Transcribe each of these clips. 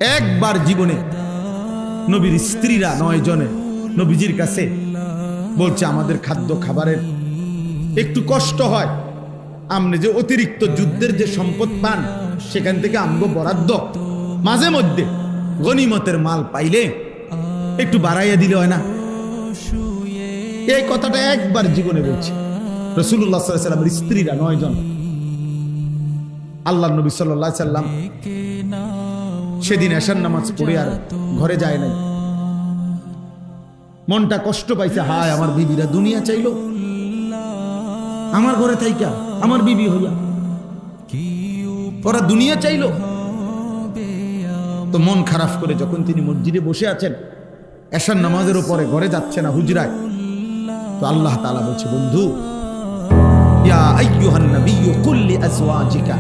একবার জীবনে নবীর স্ত্রীরা 9 জনে নবীজির কাছে বলছে, আমাদের খাদ্য খাবারের একটু কষ্ট হয়, আপনি যে অতিরিক্ত যুদ্ধের যে সম্পদ পান সেখান থেকে আমগো বরাদ্দ মাঝে মধ্যে গনিমতের মাল পাইলে একটু বাড়াইয়া দিলে হয় না। এই কথাটা একবার জীবনে বলছে রাসূলুল্লাহ সাল্লাল্লাহু আলাইহি ওয়াসাল্লামের স্ত্রীরা 9 জন। আল্লাহর নবী সাল্লাল্লাহু আলাইহি ওয়াসাল্লাম সেদিন এশার নামাজ পড়ে আর ঘরে যায় নাই। মনটা কষ্ট পাইছে, হায় আমার বিবিরা দুনিয়া চাইলো, আমার ঘরে থাইকা আমার বিবি হইয়া ওরা দুনিয়া চাইলো। তো মন খারাপ করে যখন তিনি মসজিদে বসে আছেন, এশার নামাজের উপরে ঘরে যাচ্ছে না হুজরায়, তো আল্লাহ তাআলা বলছে, বন্ধু, ইয়া আইয়ুহান নাবিয়্যু কুল লিআজওয়াজিকা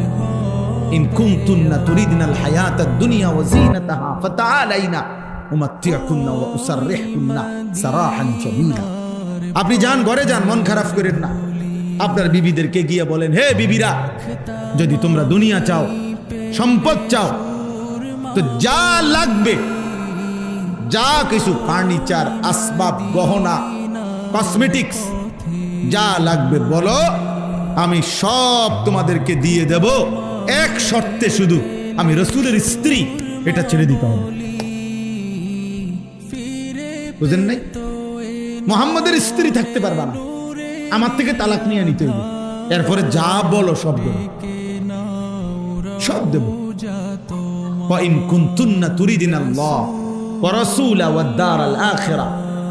ইন কুনতুন্না তুরিদনাল হায়াতাদ দুনিয়া ওয়া যিনাতাহা ফাতাআলাইনা উমাত্তিউকুন্না ওয়া উসাররিহুকুন্না সারাহান জামিলা। আপনি যান, ঘরে যান, মন খারাপ করেন না। আপনার বিবিদেরকে গিয়ে বলেন, হে বিবিরা, যদি তোমরা দুনিয়া চাও, সম্পদ চাও, তো যা লাগবে, যা কিছু ফার্নিচার, আসবাব, গহনা, কসমেটিক্স যা লাগবে বলো, আমি সব তোমাদেরকে দিয়ে দেব, এক শর্তে, শুধু আমি রাসূলের স্ত্রী এটা ছেড়ে দিতে হবে। বুঝেন নাই? মুহাম্মদের স্ত্রী থাকতে পারবা না, আমার থেকে তালাক নিয়ে নিতে হবে, এরপরে যা বলো সব দেব, সব দেব। ওয়া ইন কুনতুন্না তুরিদিনাল্লাহ ওয়া রাসূলা ওয়াদ দারাল আখিরা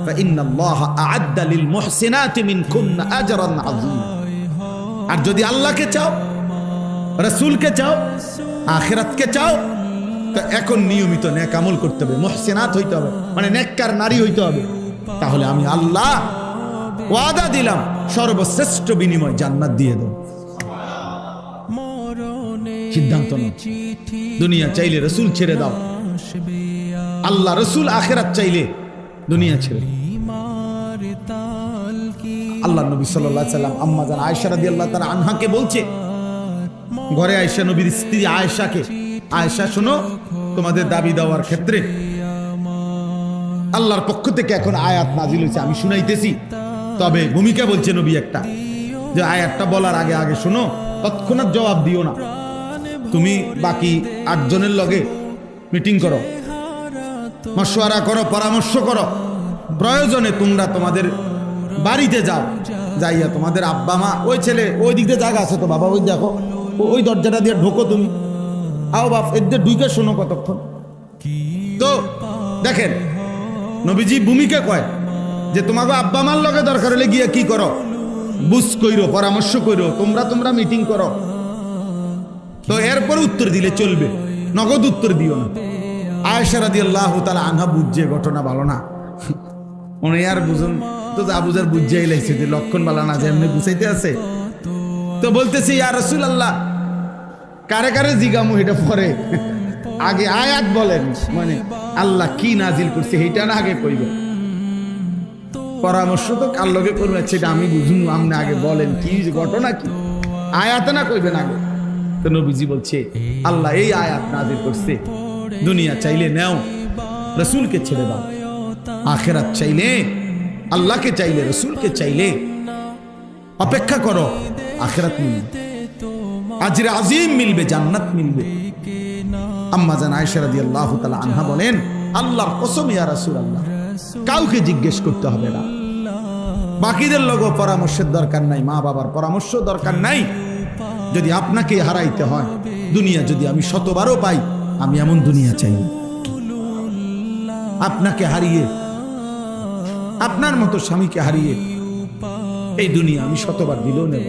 ফাইন্নাল্লাহা আ'আদ্দা লিল মুহসিনাতি মিনকুন্না আজরান আযীমা। আর যদি আল্লাহকে চাও, রাসূলকে চাও, আখিরাতকে চাও, তো এখন নিয়মিত নেক আমল করতে হবে, মুহসিনাত হইতে হবে, মানে নেককার নারী হইতে হবে। তাহলে আমি আল্লাহ ওয়াদা দিলাম, সর্বশ্রেষ্ঠ বিনিময় জান্নাত দিয়ে দেব। সিদ্ধান্ত নাও, দুনিয়া চাইলে রাসূল ছেড়ে দাও, আল্লাহ রাসূল আখিরাত চাইলে দুনিয়া ছেড়ে। আল্লাহ নবী সাল্লাল্লাহু আলাইহি ওয়াসাল্লাম আম্মা জান আয়েশা রাদিয়াল্লাহু তাআলা আনহাকে বলছে, ঘরে আয়েশা নবীর স্ত্রী আয়েশাকে, আয়েশা শোনো, তোমাদের দাবি দেওয়ার ক্ষেত্রে আল্লাহর পক্ষ থেকে এখন আয়াত নাজিল হয়েছে, আমি শুনাইতেছি। তবে ভূমিকা বলছে নবী একটা, যে আয়াতটা বলার আগে আগে শোনো, তৎক্ষণাৎ জবাব দিও না। তুমি বাকি 8 জনের লগে মিটিং করো, মশওয়ারা করো, পরামর্শ করো, প্রয়োজনে তোমরা তোমাদের বাড়িতে যাও, যাইয়া তোমাদের আব্বা মা, ওই ছেলে ওই দিক দিয়ে জায়গা আছে তো বাবা, ওই দেখো, ওই দরজাটা দিয়ে ঢোকো, তুমি আও বাপ, এদের ঢুকে শোনো কতক্ষণ। তো দেখেন নবীজি ভূমিকা কয় যে তোমাকে আব্বা মার লগে দরকার হলে গিয়ে কি করো, বুঝ কইরো, পরামর্শ কইরো, তোমরা মিটিং করো। তো এরপর উত্তর দিলে চলবে, নগদ উত্তর দিও না। আয়েশা রাদিয়াল্লাহু তাআলা আনহা বুঝছে ঘটনা ভালো না, উনি আর বুঝুন তো, যা বুঝার বুঝাই লাইছে যে লক্ষণ ভালো না, যে এমনি বুঝাইতে আছে। তো বলতেছি, ইয়া রাসূলুল্লাহ, কারে কারে জিগামু এটা পরে, আগে আয়াত বলেন, মানে আল্লাহ কি নাজিল করছে এইটা না আগে কইবে, পরামর্শ তো কার লগে করবে সেটা আমি বুঝুন, আপনি আগে বলেন কি ঘটনা, কি আয়াত না কইবেন আগে। তো নবীজি বলছে, আল্লাহ এই আয়াত নাজিল করছে, দুনিয়া চাইলে নাও, রাসূলকে ছেড়ে দাও, আখিরাত চাইলে আল্লাহকে চাইলে, রাসূলকে চাইলে অপেক্ষা করো, আখিরাত মিলবে, আজরে আজিম মিলবে, জান্নাত মিলবে। আম্মা জান আয়েশা রাদিয়াল্লাহু তাআলা আনহা বলেন, আল্লাহর কসম ইয়া রাসূলুল্লাহ, কাউকে জিজ্ঞেস করতে হবে না, বাকিদের লগো পরামর্শের দরকার নাই, মা বাবার পরামর্শ দরকার নাই। যদি আপনাকে হারাইতে হয়, দুনিয়া যদি আমি 100বারও পাই, আমি এমন দুনিয়া চাই, আপনাকে হারিয়ে, আপনার মতো স্বামীকে হারিয়ে এই দুনিয়া আমি 100বার দিলেও নেব।